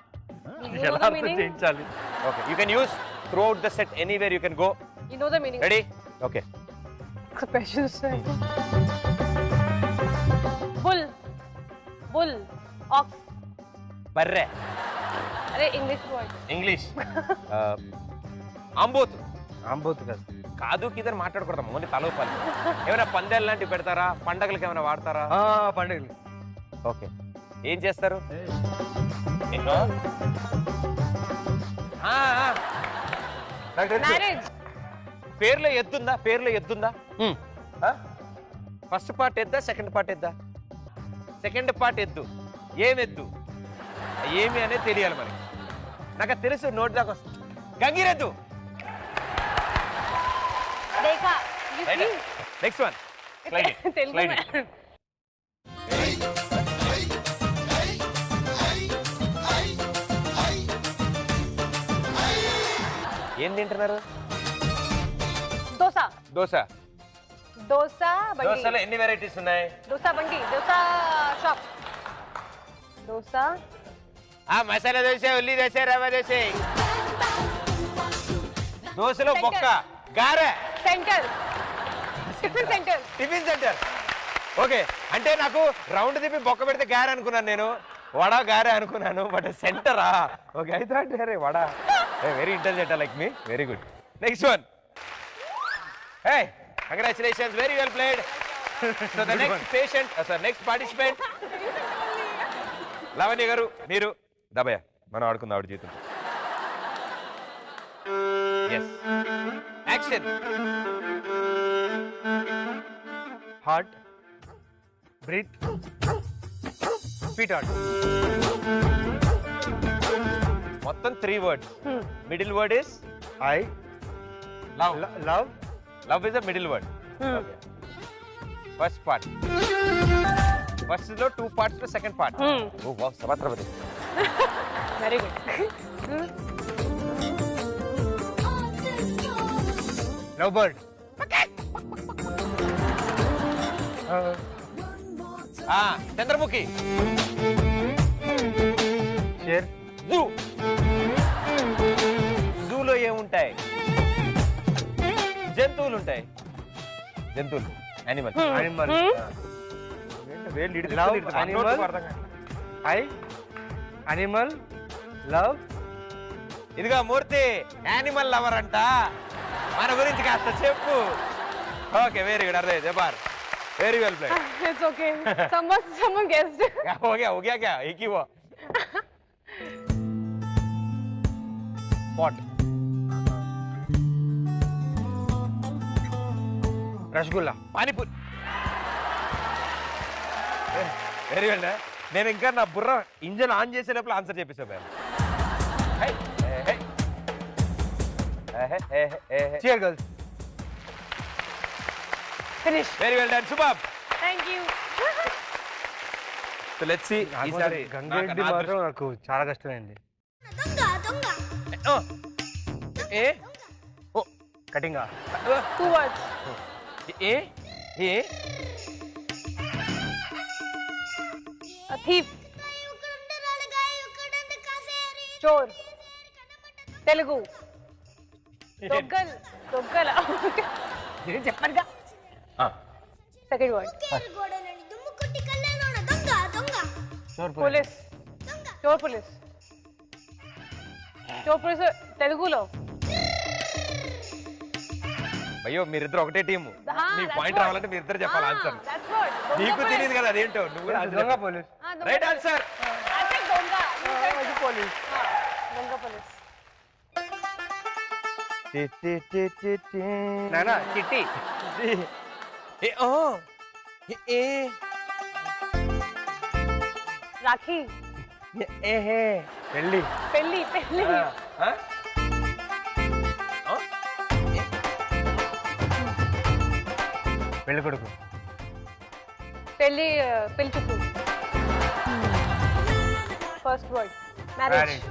Speaker 1: చేయించాలి. Okay, you can use throughout the set anywhere you can go.
Speaker 2: You know the meaning.
Speaker 1: Ready? Okay.
Speaker 2: Special set. Bull, ox.
Speaker 1: బర్రె.
Speaker 2: అరే English word.
Speaker 1: English. అంబోతు.
Speaker 3: ఆంబోతు కాదు.
Speaker 1: కాదు కింద మాట్లాడకూడదు, ఓన్లీ తలవపాలి. ఏమైనా పందేలు లాంటివి పెడతారా? పండగలకి ఏమైనా వాడతారా?
Speaker 3: పండుగలు.
Speaker 1: ఓకే, ఏం చేస్తారు?
Speaker 2: మ్యారేజ్.
Speaker 1: పేర్లో ఎద్దుందా? పేర్లో ఎద్దుందా? ఫస్ట్ పార్ట్ ఎద్దా, సెకండ్ పార్ట్ ఎద్దా? సెకండ్ పార్ట్ ఎద్దు. ఏమెద్దు ఏమి అనేది తెలియాలి మనకి. నాకు తెలుసు, నోట్ దాకా వస్తుంది. గంగిరెద్దు. Next one. ఏం తింటున్నారు?
Speaker 2: దోశ.
Speaker 1: దోశ. దోశలో ఎన్ని వెరైటీస్ ఉన్నాయి?
Speaker 2: దోశ బండి, దోశ షాప్, దోశ,
Speaker 1: మసాలా దోశ, ఉల్లి దోశ, రవ్వ దోశ. దోశలో బొక్క, గారె.
Speaker 2: Centre, tiffin centre.
Speaker 1: Tiffin centre. Okay, అంటే నాకు రౌండ్ తిప్పి బొక్క పెడితే గారె అనుకున్నాను నేను, వడ గారె అనుకున్నాను, బట్ సెంటరా? ఓకే, ఐ థాట్ అరే vada. Very intelligent like me, very good. Next one. Hey, congratulations, very well played. So the next patient, next participant Lavanya గారు, మీరు. దబయ్య, మనం ఆడుకుందాం ఆవిడ జీవితం. Action.
Speaker 3: Heart, breath, sweet heart.
Speaker 1: మొత్తం 3 words. Middle word is
Speaker 3: I.
Speaker 1: Love.
Speaker 3: Love.
Speaker 1: Love is the middle word. First part. First లో 2 parts లో సెకండ్ పార్ట్. ఓ వావ్, సమాత్రవతి.
Speaker 2: Very good.
Speaker 3: Love bird.
Speaker 1: Chandramukhi.
Speaker 3: షేర్.
Speaker 1: జూ. జూలో ఏముంటాయి? జంతువులు ఉంటాయి. జంతువులు, animal.
Speaker 3: Animal.
Speaker 1: Love,
Speaker 3: animal, I, animal, love.
Speaker 1: ఇదిగా మూర్తి, యానిమల్ లవర్ అంట. మన గురించి కాస్త చెప్పు. Okay, very good. అర్థం జబార్, very well played.
Speaker 2: It's okay. Someone guessed.
Speaker 1: हो गया क्या? एक ही वो. Pot.
Speaker 3: Rasgulla.
Speaker 1: Panipuri. Very well. నేను ఇంకా నా బుర్ర ఇంజన్ ఆన్ చేసే లోపల answer చెప్పేసా.
Speaker 3: Cheer girls.
Speaker 2: Finish.
Speaker 1: Very well done, superb.
Speaker 2: Thank you.
Speaker 1: So let's see. ఈసారి
Speaker 3: గంగిరెడ్డి మాత్రం నాకు చాలా కష్టమైంది.
Speaker 1: ఏ ఓ
Speaker 3: కటింగా.
Speaker 2: 2 words.
Speaker 1: A A
Speaker 2: A thief. Store. Telugu. Doggal. Doggal. చెప్పండి. Second word. Police. Store police. Store police తెలుగులో.
Speaker 1: అయ్యో మీరిద్దరు ఒకటే team me
Speaker 2: that's
Speaker 1: point
Speaker 2: what.
Speaker 1: రావాలంటే మీరిద్దరు చెప్పాలి ఆన్సర్
Speaker 2: That's what.
Speaker 1: నీకు
Speaker 2: దొంగ
Speaker 1: తెలియదు కదా అదేంటో నువ్వు
Speaker 3: దొంగ police.
Speaker 1: Right answer
Speaker 2: I said దొంగ.
Speaker 3: పోలీస్.
Speaker 2: దొంగ police.
Speaker 3: నానా చిట్టి.
Speaker 2: రాఖీ.
Speaker 3: పెళ్ళి.
Speaker 2: పెళ్లి. పెళ్లి.
Speaker 3: పెళ్లి కొడుకు.
Speaker 2: పెళ్లి పెళ్లి చుట్టూ. First word. Marriage.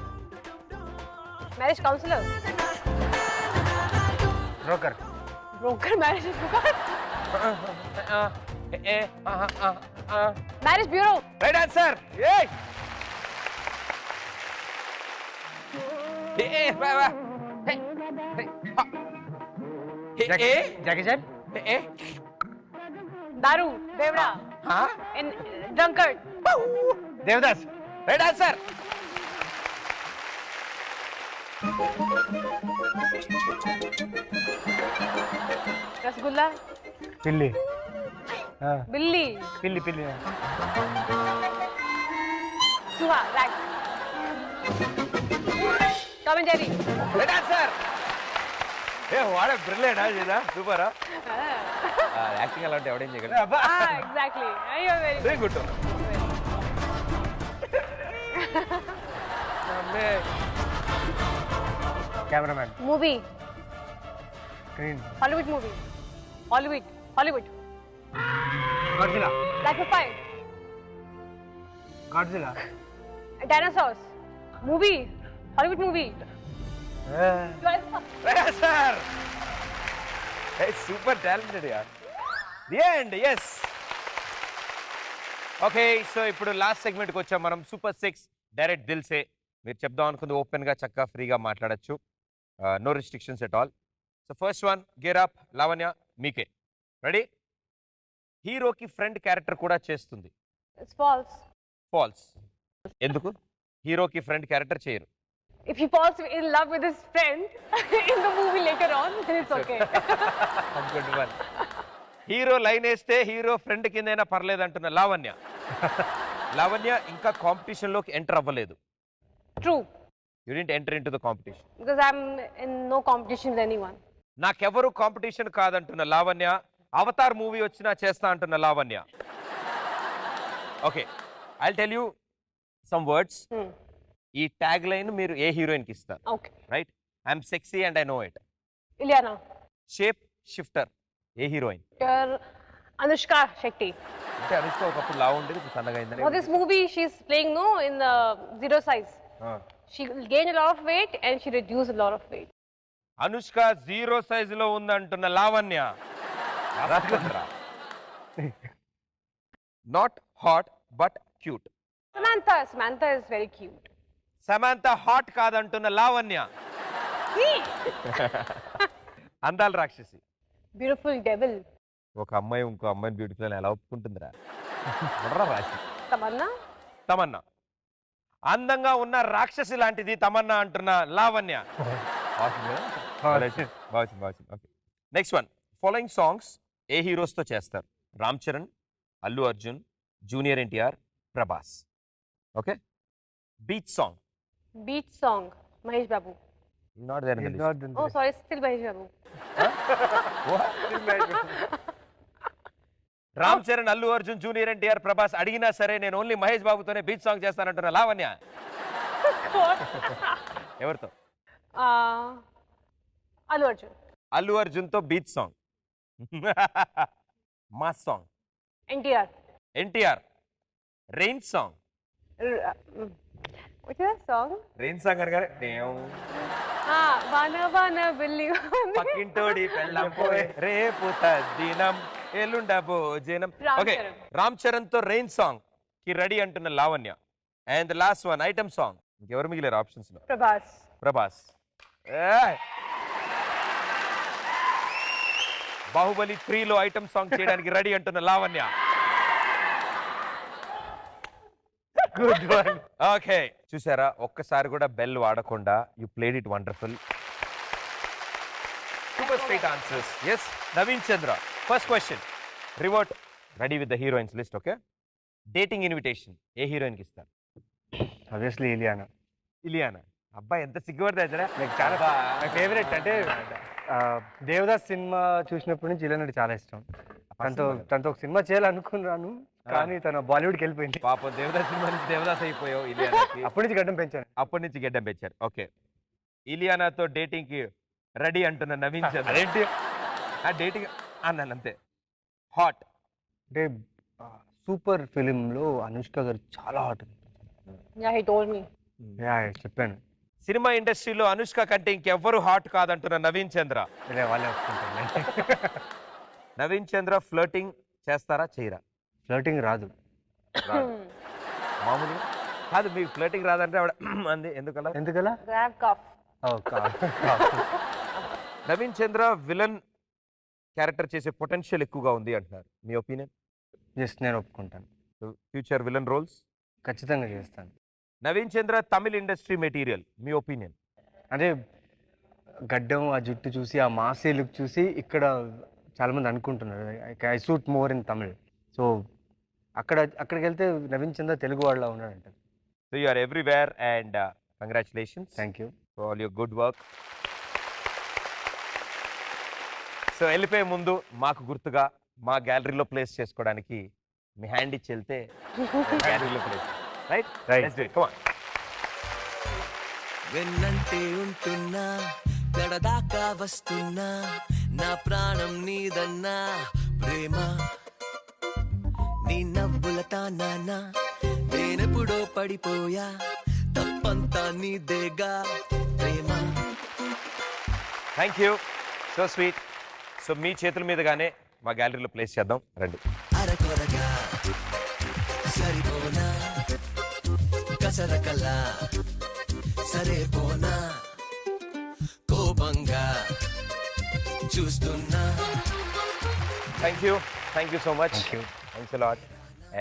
Speaker 2: Marriage counsellor.
Speaker 3: Broker.
Speaker 2: Broker. Marriage broker. Marriage bureau.
Speaker 1: Right answer
Speaker 3: జగజన్.
Speaker 2: దారు. దేవడా. Drunkard.
Speaker 3: Devdas.
Speaker 1: Right answer
Speaker 2: rasgulla.
Speaker 3: పిల్లి.
Speaker 2: బిల్లి.
Speaker 3: పిల్లి పిల్లి.
Speaker 2: సుహా. ర్యాక్. Tom and Jerry.
Speaker 1: Right answer వాడే బ్రిలియంట్ చేదా సూపరా యాక్టింగ్ అలా ఉంటే ఎవడేం చేయగలరు
Speaker 2: ఎగ్జాక్ట్లీ. అయ్యో very
Speaker 1: good
Speaker 3: cameraman.
Speaker 2: Movie.
Speaker 3: Screen.
Speaker 2: Hollywood movie. Hollywood. Hollywood.
Speaker 3: Godzilla.
Speaker 2: Black and white.
Speaker 3: Godzilla.
Speaker 2: Dinosaurs. Movie. Hollywood movie.
Speaker 1: Sir super talented యార్ అండ్ ఎస్ ఓకే సో ఇప్పుడు లాస్ట్ సెగ్మెంట్కి వచ్చాం మనం సూపర్ 6 డైరెక్ట్ దిల్సే మీరు చెప్దాం అనుకుంది ఓపెన్గా చక్కగా ఫ్రీగా మాట్లాడచ్చు no restrictions at all so first one gear up Lavanya మీకే రెడీ హీరోకి ఫ్రెండ్ క్యారెక్టర్ కూడా చేస్తుంది
Speaker 2: ఫాల్స్.
Speaker 1: ఫాల్స్ ఎందుకు హీరోకి ఫ్రెండ్ క్యారెక్టర్ చేయరు
Speaker 2: If he falls in love with his friend in the movie later on, then it's okay.
Speaker 1: Good one hero line వేస్తే hero friend కిందైనా పర్లేదు అంటున్న లావణ్య లావణ్య ఇంకా కాంపిటీషన్ లోకి ఎంటర్ అవ్వలేదు
Speaker 2: True.
Speaker 1: You didn't enter into the competition
Speaker 2: Because I'm in no competition with anyone.
Speaker 1: నాకెవరు competition కాదంటున్న Lavanya Avatar movie వచ్చినా చేస్తా అంటున్న Lavanya okay I'll tell you some words ఈ ట్యాగ్ లైన్ మీరు ఏ హీరోయిన్ కి ఇస్తారు
Speaker 2: Okay.
Speaker 1: Right I'm sexy and I know it
Speaker 2: Ilyana.
Speaker 1: Shape shifter A heroine
Speaker 2: Anushka Shetty.
Speaker 1: అంటే అనుష్క ఒకప్పుడు లావు ఉండేది ఇప్పుడు సన్నగా అయిందని
Speaker 2: For this movie, she's playing in the zero size. She gained a lot of weight and she reduced a lot of weight.
Speaker 1: Anushka zero size లో ఉందంటున్న Lavanya not hot but cute
Speaker 2: Samantha is very cute.
Speaker 1: Samantha hot కాదంటున్న లావణ్య అందాల రాక్షసి
Speaker 2: Beautiful devil.
Speaker 1: ఒక అమ్మాయి ఇంకో అమ్మాయిని beautiful అని ఎలా ఒప్పుకుంటుందిరా రాశి
Speaker 2: Tamanna.
Speaker 1: తమన్నా అందంగా ఉన్న రాక్షసి లాంటిది తమన్నా అంటున్న Lavanya next one following songs ఏ హీరోస్ తో చేస్తారు Ram Charan Allu Arjun junior NTR Prabhas okay beach song
Speaker 2: Beach song. Mahesh Babu.
Speaker 1: Not there
Speaker 3: He's not in
Speaker 2: Oh,
Speaker 3: this.
Speaker 2: sorry, still Mahesh Babu.
Speaker 1: Ram Charan Allu Arjun junior NTR Prabhas అడిగినా సరే నేను ఓన్లీ మహేష్ బాబుతోనే బీచ్ సాంగ్ చేస్తానంటున్నా లావణ్య ఎవరితో
Speaker 2: Allu Arjun.
Speaker 1: అల్లు అర్జున్ తో beach song mass song
Speaker 2: NTR.
Speaker 1: NTR rain song
Speaker 2: What is that song?
Speaker 1: Rain song అనగానే
Speaker 2: Vana Vana Billy.
Speaker 1: పక్కింటోడి పెళ్ళం పోయే రేపు తద్దినం ఎల్లుండ భోజనం
Speaker 2: రామ్
Speaker 1: ఓకే
Speaker 2: చరణ్.
Speaker 1: రామ్ చరణ్ తో రెయిన్ సాంగ్ కి రెడీ అంటున్న Lavanya and last one item song ఇంకెవరు మిగిలారు ఆప్షన్స్ లో?
Speaker 2: Prabhas.
Speaker 1: ప్రభాస్. ఏయ్! బాహుబలి 3లో ఐటమ్ సాంగ్ చేయడానికి రెడీ అంటున్న లావణ్య.
Speaker 3: Good one.
Speaker 1: ఓకే, చూసారా, ఒక్కసారి కూడా బెల్ వాడకుండా you played it wonderful. Super straight answers. Yes, Naveen Chandra, first question. Revert ready with the heroines list. Okay, dating invitation ఏ హీరోయిన్ కి ఇస్తారు?
Speaker 3: ఆబ్వియస్లీ ఇలియానా.
Speaker 1: ఇలియానా. అబ్బాయి ఎంత సిగ్గుపడతా.
Speaker 3: నాకు చాలా నా ఫేవరెట్. అంటే దేవదాస్ సినిమా చూసినప్పటి నుంచి ఇలియానా అంటే చాలా ఇష్టం. తనతో ఒక సినిమా చేయాలనుకున్నాను, కానీ తన బాలీవుడ్కి వెళ్ళిపోయింది.
Speaker 1: పాపం దేవదాస్ సినిమా నుంచి దేవదాస్ అయిపోయావు ఇలియానాకి.
Speaker 3: అప్పటి నుంచి గడ్డం పెంచాను.
Speaker 1: అప్పటి నుంచి గడ్డం పెంచారు. ఓకే, ఇలియానాతో డేటింగ్ కి రెడీ అంటున్న నవీన్ చంద్ర.
Speaker 3: అదేంటి
Speaker 1: ఆ డేటింగ్ అన్నాను అంతే. హాట్
Speaker 3: అంటే సూపర్ ఫిలింలో అనుష్క గారు చాలా hot.
Speaker 2: Yeah, he told me.
Speaker 3: చెప్పాను.
Speaker 1: సినిమా ఇండస్ట్రీలో అనుష్క కంటే ఇంకెవ్వరు హాట్ కాదంటున్న నవీన్ చంద్ర.
Speaker 3: వాళ్ళే ఒప్పుకుంటాను.
Speaker 1: నవీన్ చంద్ర ఫ్లర్టింగ్ చేస్తారా చేయరా?
Speaker 3: ఫ్లర్టింగ్ రాదు.
Speaker 1: మామూలుగా కాదు, మీకు ఫ్లర్టింగ్ రాదంటే ఆవిడ అంది ఎందుకలా?
Speaker 3: ఎందుకలా?
Speaker 2: Grab cuff.
Speaker 1: నవీన్ చంద్ర విలన్ క్యారెక్టర్ చేసే పొటెన్షియల్ ఎక్కువగా ఉంది అంటున్నారు. మీ ఒపీనియన్?
Speaker 3: జస్ట్ నేను ఒప్పుకుంటాను.
Speaker 1: ఫ్యూచర్ విలన్ రోల్స్
Speaker 3: ఖచ్చితంగా చేస్తాను.
Speaker 1: నవీన్ చంద్ర తమిళ ఇండస్ట్రీ మెటీరియల్. మీ ఒపీనియన్?
Speaker 3: అంటే గడ్డం, ఆ జుట్టు చూసి, ఆ మాసీ లుక్ చూసి ఇక్కడ చాలా మంది అనుకుంటున్నారు I suit more in Tamil. So అక్కడికి వెళ్తే నవీన్ చంద్ర తెలుగు వాళ్ళ ఉన్నాడంట.
Speaker 1: So you are everywhere and congratulations.
Speaker 3: Thank you
Speaker 1: for all your good work. So వెళ్ళిపోయే ముందు మాకు గుర్తుగా మా గ్యాలరీలో ప్లేస్ చేసుకోవడానికి మీ హ్యాండ్ ఇచ్చి వెళ్తే గ్యాలరీలో place. Right
Speaker 3: Right.
Speaker 1: Let's do it. Come on.
Speaker 4: వెన్నంటే ఉంటున్నా గడదాకా వస్తున్నా నా ప్రాణం నీదన్నా ప్రేమ నీ నవ్వుల తానా నేనెప్పుడో పడిపోయా తప్పంతా నీదేగా ప్రేమ.
Speaker 1: Thank you, so sweet. So మీ చేతుల మీదుగానే మా గ్యాలరీలో ప్లేస్ చేద్దాం. రండి.
Speaker 4: అరకొరగా సరిపోనా కసరకలా సరే పోనా కోపంగా చూస్తున్నా.
Speaker 1: Thank you so much. Thanks a lot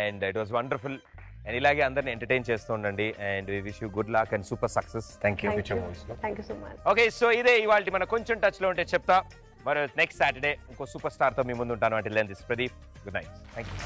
Speaker 1: and it was wonderful. And ఇలాగే అందరిని ఎంటర్టైన్ చేస్తూ ఉండండి and we wish you good luck and super success.
Speaker 3: Thank you.
Speaker 2: Thank you so much.
Speaker 1: Okay, so ఇదే ఇవాళ మన కొంచెం టచ్లో ఉంటే చెప్తా. మరి నెక్స్ట్ సాటర్డే ఇంకో సూపర్ స్టార్తో మీ ముందు ఉంటాను. అంటే లెన్ this Pradeep. Good night. Thank you.